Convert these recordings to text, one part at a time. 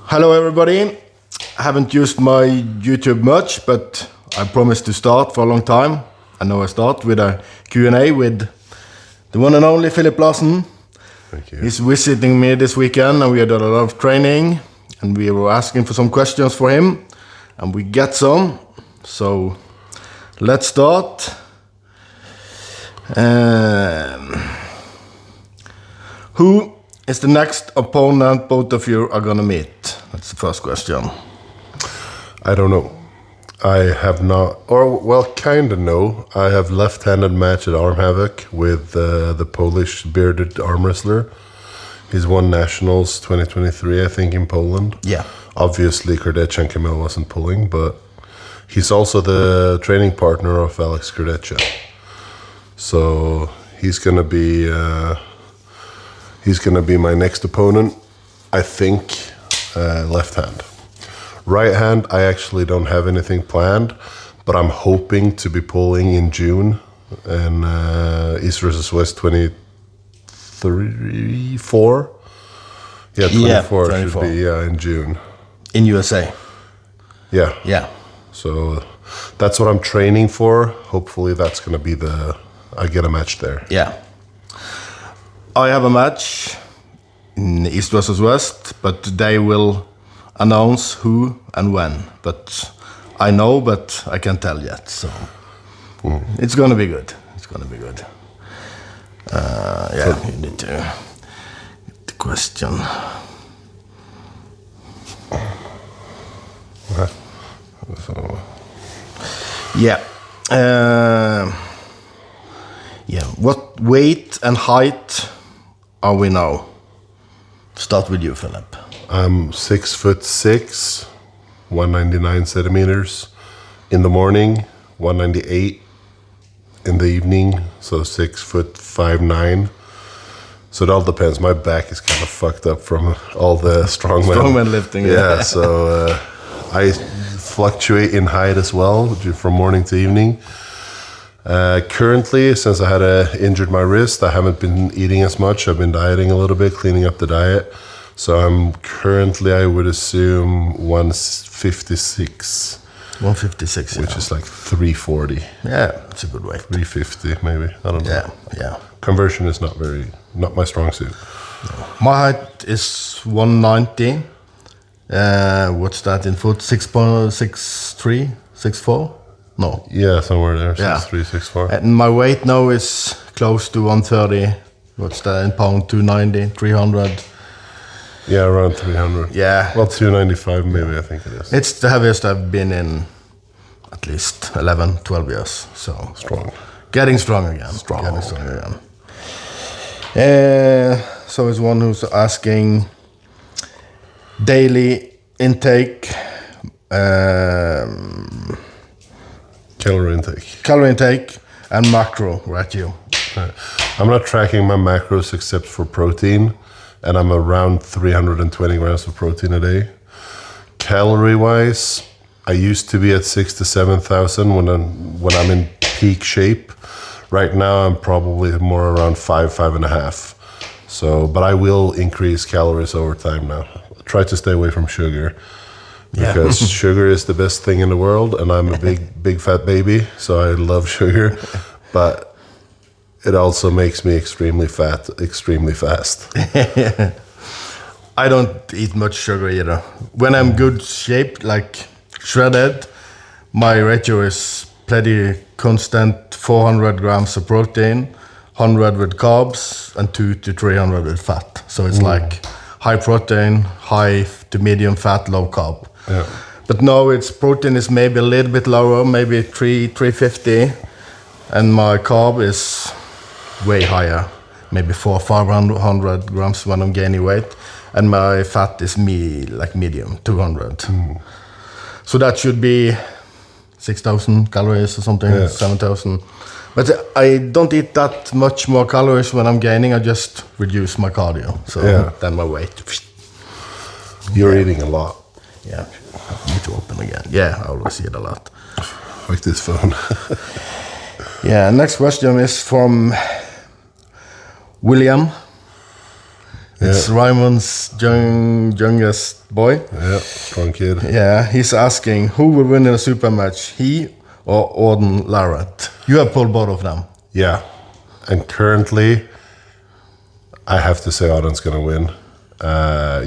Hello everybody. I haven't used my YouTube much, but I promised to start for a long time. I know I start with a Q&A with the one and only Filip Larsson. Thank you. He's visiting me this weekend and we had a lot of training and we were asking for some questions for him and we get some. So let's start. Who is the next opponent both of you are gonna meet? That's the first question. I don't know. I have not, or well, kind of know. I have left-handed match at Arm Havoc with the Polish bearded arm wrestler. He's won nationals 2023, I think, in Poland. Yeah. Obviously, Kardeccia and Kamil wasn't pulling, but he's also the training partner of Alex Kardeccia. So he's gonna be my next opponent. I think left hand. Right hand, I actually don't have anything planned, but I'm hoping to be pulling in June in East versus West 24. Yeah, 24 should be in June. In USA. Yeah. Yeah. So that's what I'm training for. Hopefully that's going to be I get a match there. Yeah. I have a match in East versus West, but they will announce who and when. But I know, but I can't tell yet. So it's gonna be good. It's gonna be good. Yeah, you need to get the question. Yeah. Yeah. What weight and height are we now? Start with you, Filip. I'm 6'6", 199 centimeters in the morning, 198 in the evening, so 6'5'9". So it all depends. My back is kind of fucked up from all the strongman lifting. Yeah, so I fluctuate in height as well from morning to evening. Currently, since I had injured my wrist, I haven't been eating as much. I've been dieting a little bit, cleaning up the diet. So I'm currently, I would assume, 156. 156, which is like 340. Yeah, it's a good weight. 350, maybe. I don't know. Yeah, yeah. Conversion is not my strong suit. No. My height is 190. What's that in foot? 6.63, 6'4"? No. Yeah, somewhere there. Yeah. 6'3", 6'4". And my weight now is close to 130. What's that in pound? 290, 300. Yeah, around 300. Yeah. Well, 295 maybe, I think it is. It's the heaviest I've been in at least 11, 12 years. So Strong. Getting strong again. Getting strong again. So it's one who's asking daily intake. Calorie intake and macro ratio. I'm not tracking my macros except for protein, and I'm around 320 grams of protein a day. Calorie-wise, I used to be at 6,000 to 7,000 when I'm in peak shape. Right now, I'm probably more around 5.5. So, but I will increase calories over time now. Try to stay away from sugar. Because sugar is the best thing in the world, and I'm a big fat baby, so I love sugar. But it also makes me extremely fat, extremely fast. I don't eat much sugar either. When I'm good shape, like shredded, my ratio is pretty constant. 400 grams of protein, 100 with carbs, and 200 to 300 with fat. So it's like high protein, high to medium fat, low carb. Yeah. But now its protein is maybe a little bit lower, maybe 350, and my carb is way higher, maybe 500 grams when I'm gaining weight, and my fat is medium, 200. So that should be 6,000 calories or something, 7,000. But I don't eat that much more calories when I'm gaining. I just reduce my cardio, so then my weight. You're eating a lot. Yeah, I need to open again. Yeah, I always eat a lot. Like this phone. Yeah, next question is from William. It's Raymond's youngest boy. Yeah, strong kid. Yeah, he's asking who will win in a super match, he or Auden Larratt. You have pulled both of them. Yeah, and currently, I have to say Auden's going to win.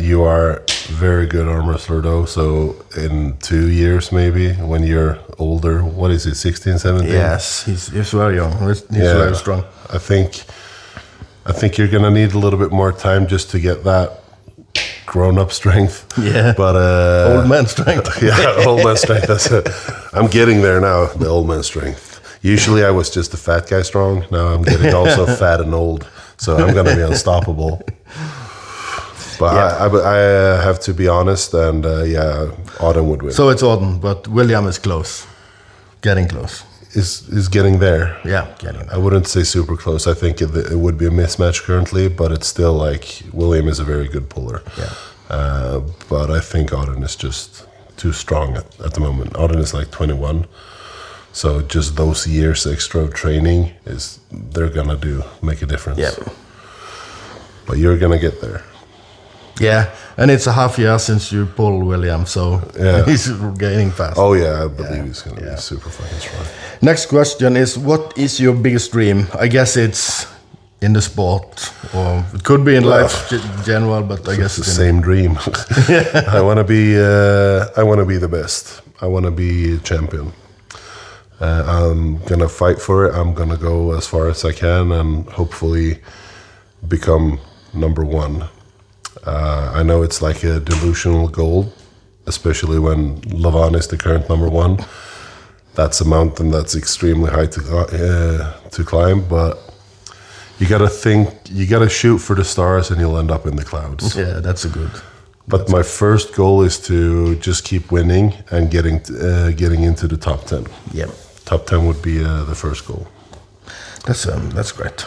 You are very good arm wrestler though, so in 2 years maybe, when you're older, what is it, 16, 17? Yes, he's very young. He's very strong. I think you're going to need a little bit more time just to get that grown-up strength. Yeah, but old man strength. Yeah, old man strength, that's it. I'm getting there now, the old man strength. Usually I was just a fat guy strong. Now I'm getting also fat and old, so I'm going to be unstoppable. But I have to be honest, and Auden would win. So it's Auden, but William is close. Getting close. Is getting there. Yeah, getting there. I wouldn't say super close. I think it would be a mismatch currently, but it's still like William is a very good puller. Yeah. But I think Auden is just too strong at the moment. Auden is like 21. So just those years extra of training they're gonna make a difference. Yeah. But you're gonna get there. Yeah, and it's a half year since you pulled William, so he's gaining fast. Oh yeah, I believe he's gonna be super fucking strong. Next question is, what is your biggest dream? I guess it's in the sport, or it could be in life general, but I guess it's the same dream. I want to be the best. I want to be a champion. I'm gonna fight for it. I'm gonna go as far as I can and hopefully become number one. I know it's like a delusional goal, especially when Lavan is the current number one. That's a mountain that's extremely high to climb, but you gotta shoot for the stars and you'll end up in the clouds. Yeah, that's a good. But my first goal is to just keep winning and getting into the top 10. Yeah. Top 10 would be the first goal. That's great.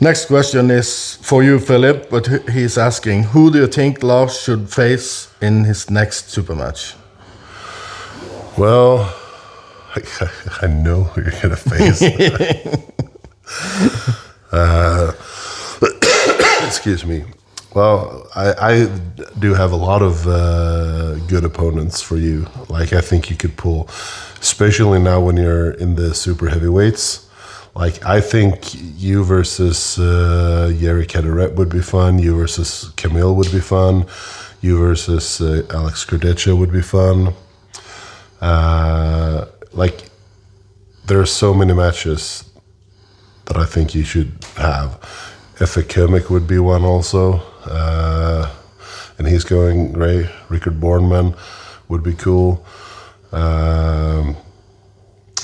Next question is for you, Filip, but he's asking, who do you think Lars should face in his next super match? Well, I know who you're going to face. Excuse me. Well, I do have a lot of good opponents for you. Like, I think you could pull, especially now when you're in the super heavyweights. Like, I think you versus Jerry Caderet would be fun. You versus Camille would be fun. You versus Alex Kurdecha would be fun. Like, there are so many matches that I think you should have. Efe Kömik would be one also. And he's going great. Rickard Bornman would be cool.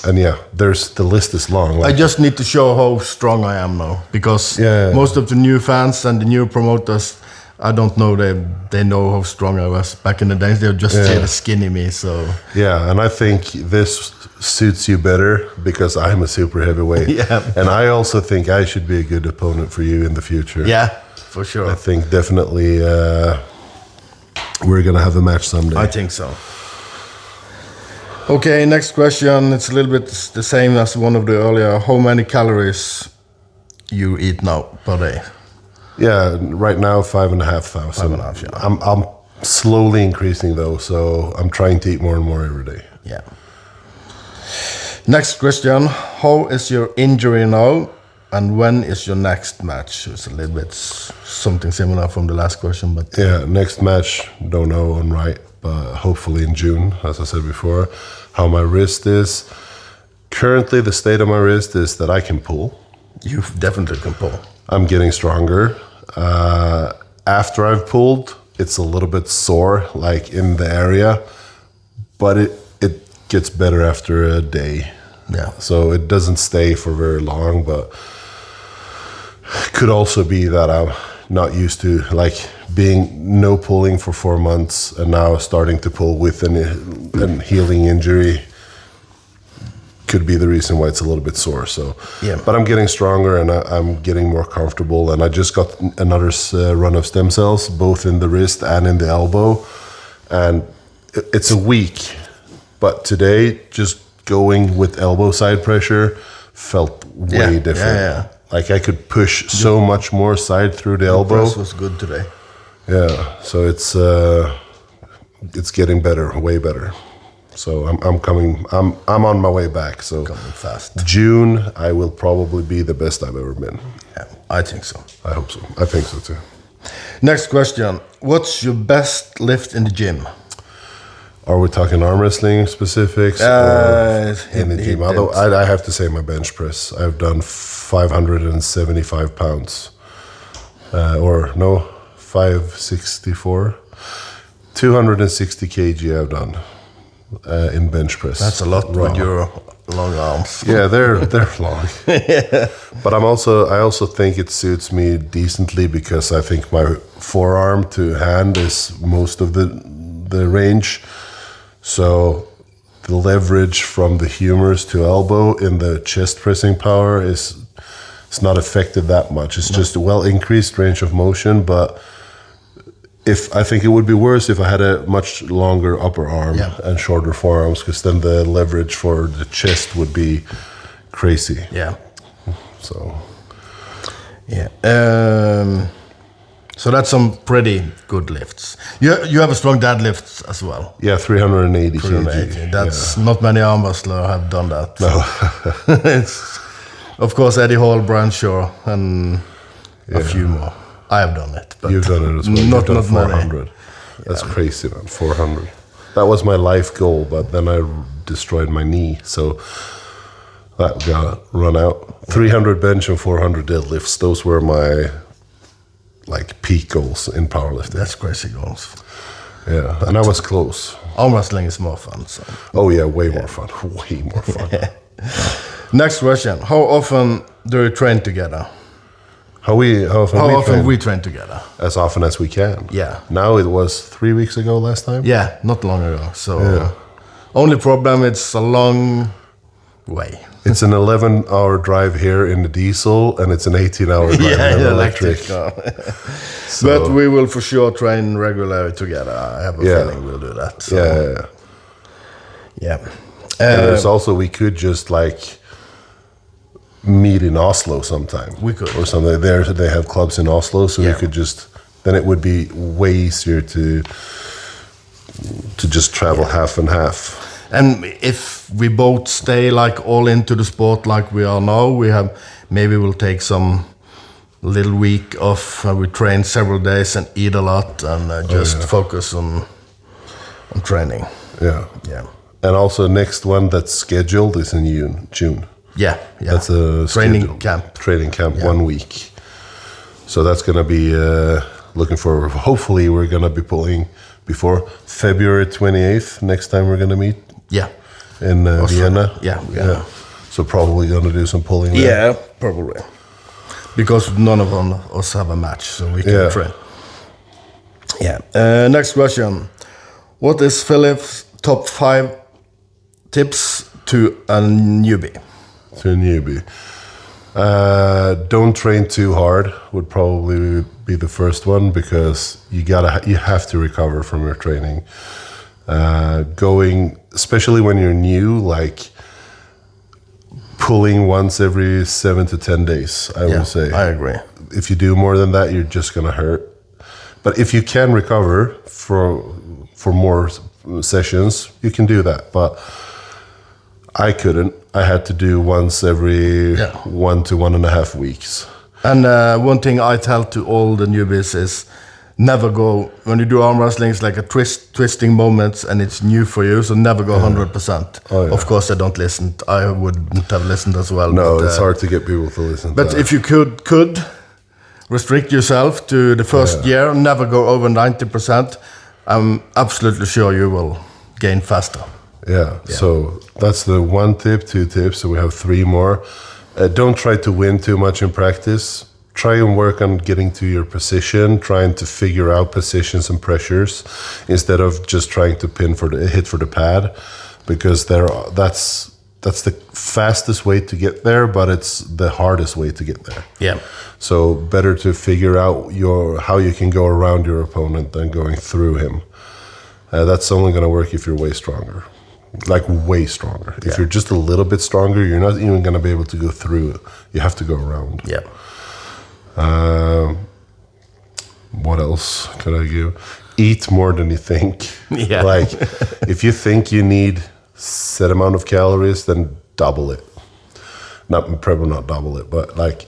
And yeah, the list is long. I just need to show how strong I am now, because most of the new fans and the new promoters, I don't know they know how strong I was back in the days. They just say the skinny me. So yeah, and I think this suits you better because I'm a super heavyweight. Yeah, and I also think I should be a good opponent for you in the future. Yeah, for sure. I think definitely we're gonna have a match someday. I think so. Okay, next question. It's a little bit the same as one of the earlier. How many calories you eat now per day? Yeah, right now 5,500. 5,500, yeah. I'm slowly increasing though, so I'm trying to eat more and more every day. Yeah. Next question. How is your injury now, and when is your next match? It's a little bit something similar from the last question, but yeah, next match, don't know on right, but hopefully in June, as I said before. How my wrist is. Currently, the state of my wrist is that I can pull. You definitely can pull. I'm getting stronger. After I've pulled, it's a little bit sore, like in the area, but it gets better after a day. Yeah. So it doesn't stay for very long, but could also be that I'm not used to like being no pulling for 4 months and now starting to pull with an healing injury could be the reason why it's a little bit sore. So yeah, but I'm getting stronger and I'm getting more comfortable, and I just got another run of stem cells both in the wrist and in the elbow, and it's a week, but today just going with elbow side pressure felt way different. Like I could push so much more side through the elbow. Press was good today. Yeah, so it's getting better, way better. So I'm on my way back. So Coming fast. June, I will probably be the best I've ever been. Yeah, I think so. I hope so. I think so too. Next question. What's your best lift in the gym? Are we talking arm wrestling specifics or in the gym? Although I have to say my bench press. I've done 575 pounds. 564. 260 kg I've done in bench press. That's a lot with your long arms. Yeah, they're long. But I also think it suits me decently because I think my forearm to hand is most of the range. So the leverage from the humerus to elbow in the chest pressing power is not affected that much. It's just a well increased range of motion, but I think it would be worse if I had a much longer upper arm and shorter forearms, because then the leverage for the chest would be crazy. Yeah. So. Yeah. So that's some pretty good lifts. You have a strong deadlift as well. Yeah, 380 380. kg. That's not many arm wrestlers have done that. No. It's, of course, Eddie Hall, Branshaw, and a few more. I have done it, but you've done it as well. Not 400. many. That's crazy, man. 400. That was my life goal, but then I destroyed my knee, so that got run out. 300 bench and 400 deadlifts. Those were my peak goals in powerlifting. That's crazy goals. Yeah, and I was close. Arm wrestling is more fun. So. Oh yeah, way more fun. Way more fun. Next question: how often do you train together? How often we train together? As often as we can. Yeah. Now it was 3 weeks ago last time. Yeah, not long ago. So only problem, it's a long way. It's an 11-hour drive here in the diesel, and it's an 18-hour drive in the electric. So. But we will for sure train regularly together. I have a feeling we'll do that. So. Yeah. And there's also, we could just meet in Oslo sometime. We could. Or something. They have clubs in Oslo, so we could just, then it would be way easier to just travel half and half. And if we both stay all into the sport like we are now, maybe we'll take some little week off. We train several days and eat a lot and just focus on training. Yeah. Yeah. And also next one that's scheduled is in June. Yeah. That's a training camp. Training camp, 1 week. So that's gonna be looking for. Hopefully, we're gonna be pulling before February 28th. Next time we're gonna meet. Yeah. In Vienna. Yeah. So probably gonna do some pulling there. Yeah, probably. Because none of us have a match, so we can train. Yeah. Next question: what is Filip's top 5 tips to a newbie? To a newbie. Don't train too hard would probably be the first one, because you have to recover from your training. Especially when you're new, pulling once every 7 to 10 days, I would say. I agree. If you do more than that, you're just gonna hurt. But if you can recover for more sessions, you can do that. But I couldn't. I had to do once every 1 to 1.5 weeks. And one thing I tell to all the newbies is never go, when you do arm wrestling, it's like a twisting moments and it's new for you, so never go 100%. Oh, yeah. Of course I don't listen. I wouldn't have listened as well. No, but, it's hard to get people to listen to But that. if you could restrict yourself to the first year, never go over 90%, I'm absolutely sure you will gain faster. Yeah, so that's the 1 tip, 2 tips, so we have 3 more. Don't try to win too much in practice. Try and work on getting to your position, trying to figure out positions and pressures instead of just trying to hit for the pad, because that's the fastest way to get there, but it's the hardest way to get there. Yeah. So better to figure out how you can go around your opponent than going through him. That's only going to work if you're way stronger. like way stronger. Yeah. If you're just a little bit stronger, you're not even going to be able to go through. You have to go around. Yeah. What else could I give? Eat more than you think. Yeah. Like, if you think you need set amount of calories, then double it. Probably not double it, but like,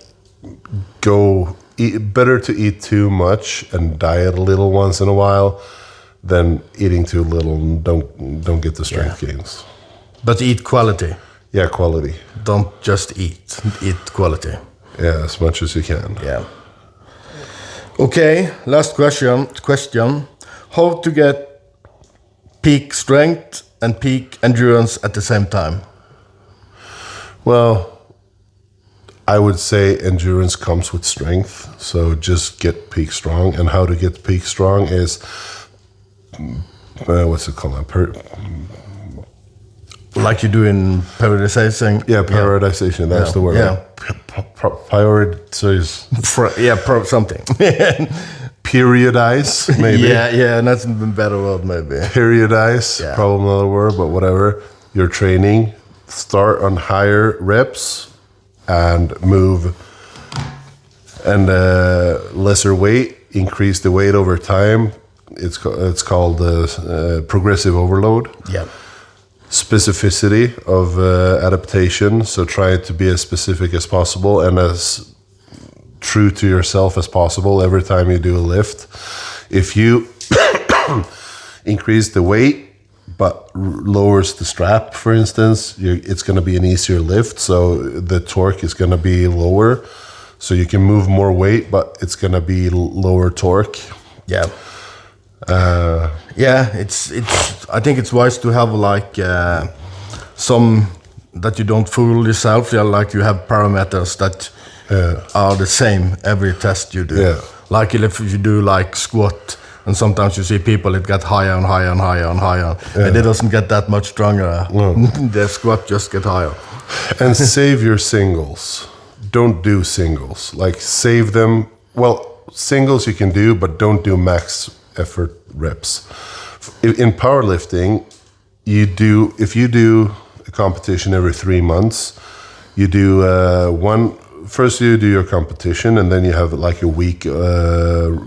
better to eat too much and diet a little once in a while than eating too little and don't get the strength gains. But eat quality. Yeah, quality. Don't just eat. Eat quality. Yeah, as much as you can. Yeah. Okay, last question. How to get peak strength and peak endurance at the same time? Well, I would say endurance comes with strength. So just get peak strong. And how to get peak strong is, what's it called? Like you do in periodization. Yeah, periodization. That's the word. Yeah. Something. Periodize, maybe. Yeah, that's a better word, maybe. Periodize, probably another word, but whatever. Your training, start on higher reps and move and lesser weight. Increase the weight over time. It's called progressive overload. Yeah. Specificity of adaptation. So try to be as specific as possible and as true to yourself as possible every time you do a lift. If you increase the weight but lowers the strap, for instance, it's going to be an easier lift, so the torque is going to be lower. So you can move more weight, but it's going to be lower torque. Yeah. It's. I think it's wise to have like some that you don't fool yourself. Yeah, like you have parameters that are the same every test you do. Yeah. Like if you do like squat, and sometimes you see people it get higher and higher and higher and higher, and it doesn't get that much stronger. No. The squat just get higher. And save your singles. Don't do singles. Like save them. Well, singles you can do, but don't do max effort reps. In powerlifting, if you do a competition every 3 months, you do first you do your competition, and then you have like a week of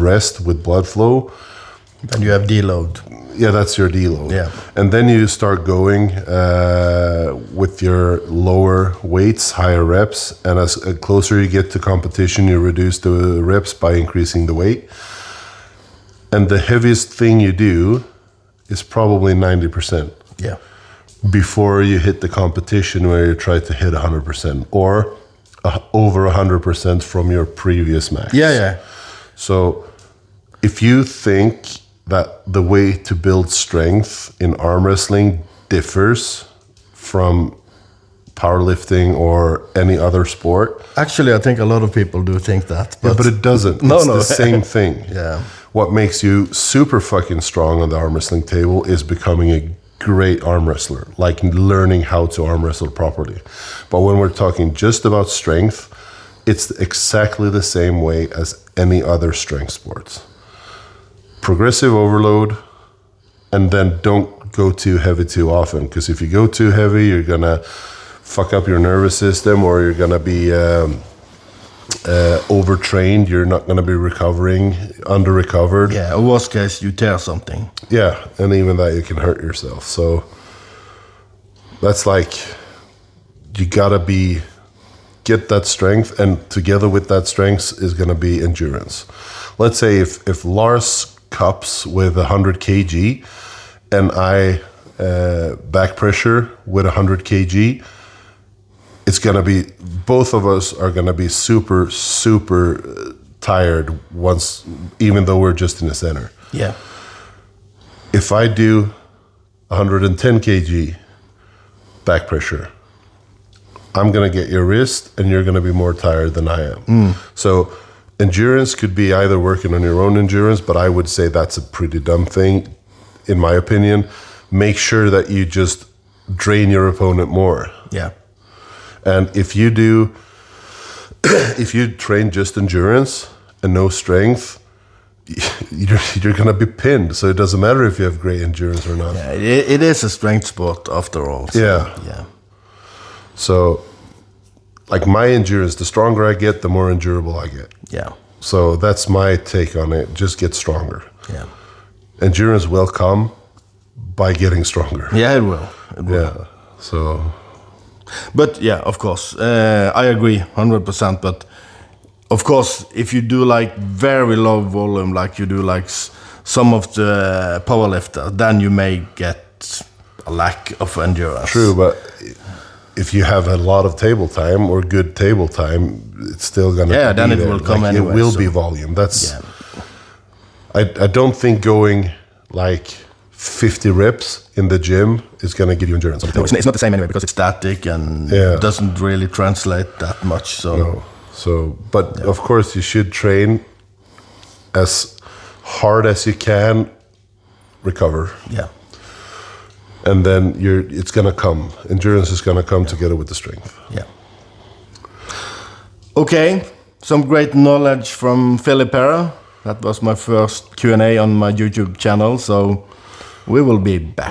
rest with blood flow. And you have deload. Yeah, that's your deload. Yeah. And then you start going with your lower weights, higher reps, and as closer you get to competition, you reduce the reps by increasing the weight. And the heaviest thing you do is probably 90%. Yeah. Before you hit the competition where you try to hit 100% or over 100% from your previous max. Yeah. So if you think that the way to build strength in arm wrestling differs from powerlifting or any other sport. Actually, I think a lot of people do think that. But it doesn't. No. It's the same thing. Yeah. What makes you super fucking strong on the arm wrestling table is becoming a great arm wrestler, like learning how to arm wrestle properly. But when we're talking just about strength, it's exactly the same way as any other strength sports. Progressive overload, and then don't go too heavy too often, because if you go too heavy, you're gonna fuck up your nervous system, or you're gonna be overtrained. You're not gonna be under-recovered. Yeah, in worst case, you tear something. Yeah, and even that, you can hurt yourself. So that's like, you gotta get that strength, and together with that strength is gonna be endurance. Let's say if Lars cups with 100 kg and I back pressure with 100 kg, it's gonna be, both of us are gonna be super, super tired once, even though we're just in the center. Yeah. If I do 110 kg back pressure, I'm gonna get your wrist and you're gonna be more tired than I am. So endurance could be either working on your own endurance, but I would say that's a pretty dumb thing, in my opinion. Make sure that you just drain your opponent more. Yeah. And if you train just endurance and no strength, you're gonna be pinned. So it doesn't matter if you have great endurance or not. Yeah, it is a strength sport after all. So, Yeah. So, like my endurance, the stronger I get, the more endurable I get. Yeah. So that's my take on it. Just get stronger. Yeah. Endurance will come by getting stronger. Yeah, it will. It will. Yeah. So. But yeah, of course, I agree 100%. But of course, if you do like very low volume, like you do like some of the powerlifter, then you may get a lack of endurance. True, but if you have a lot of table time or good table time, it's still gonna. Yeah, be then it there. will come like, anyway. It will so. be volume. That's. Yeah. I don't think going like 50 reps in the gym is gonna give you endurance. No, it's not the same anyway because it's static and doesn't really translate that much. So. No. So, but of course, you should train as hard as you can, recover. Yeah. And then it's gonna come. Endurance is gonna come together with the strength. Yeah. Okay, some great knowledge from Filip here. That was my first Q&A on my YouTube channel, so we will be back.